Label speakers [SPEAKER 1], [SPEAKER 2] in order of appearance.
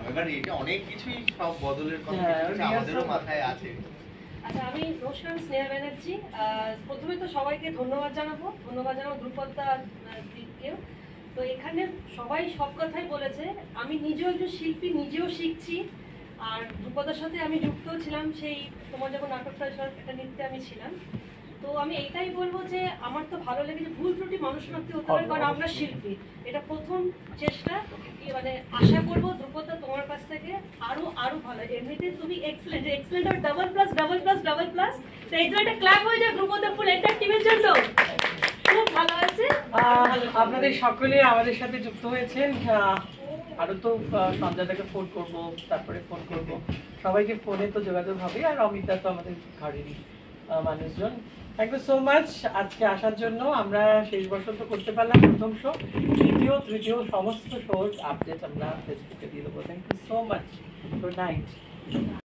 [SPEAKER 1] এবার এটা অনেক কিছুই সব বদলের কথা আমাদেরও মাথায় আছে।
[SPEAKER 2] আচ্ছা, আমি নমস্কার, স্নেহা ব্যানার্জি। প্রথমে তো সবাইকে ধন্যবাদ জানাবো ধ্রুপদা দিকেও। তো এখানে সবাই সব কথাই বলেছে। আমি নিজেও একজন শিল্পী, নিজেও শিখছি। আর ধ্রুপদার সাথে আমি যুক্ত ছিলাম সেই তোমার যখন নাটকটা একটা নৃত্যে আমি ছিলাম। তো আমি এইটাই বলবো যে আমার তো ভালো লেগেছে। ভুল ত্রুটি মানুষ মাত্র হতে পারে, কারণ আমরা শিল্পী। এটা প্রথম চেষ্টা। মানে আশা করবো ধ্রুপদা তোমার কাছ থেকে আরো আরো ভালো। এমনিতে তুমি এক্সেলেন্ট এক্সেলেন্ট আর double plus double plus double plus. তো এই জন্য একটা ক্ল্যাপ হয়ে যায় ধ্রুপদা ফুল এন্টার টিমের জন্য। খুব ভালো আছে।
[SPEAKER 3] আপনাদের সকলে আমাদের সাথে যুক্ত হয়েছেন। আরো তো সন্ধ্যাটাকে ফোন করব, তারপরে ফোন করব, সবাইকে ফোনে তো যোগাযোগ হবে। আর অমিতা তো আমাদের ঘরেরই মানুষজন। থ্যাংক ইউ সো মাচ আজকে আসার জন্য। আমরা শেষ বছর তো করতে পারলাম প্রথম শো, দ্বিতীয় তৃতীয় সমস্ত শোর আপডেট আমরা ফেসবুকে দিয়ে দেবো। Thank you so much, good night.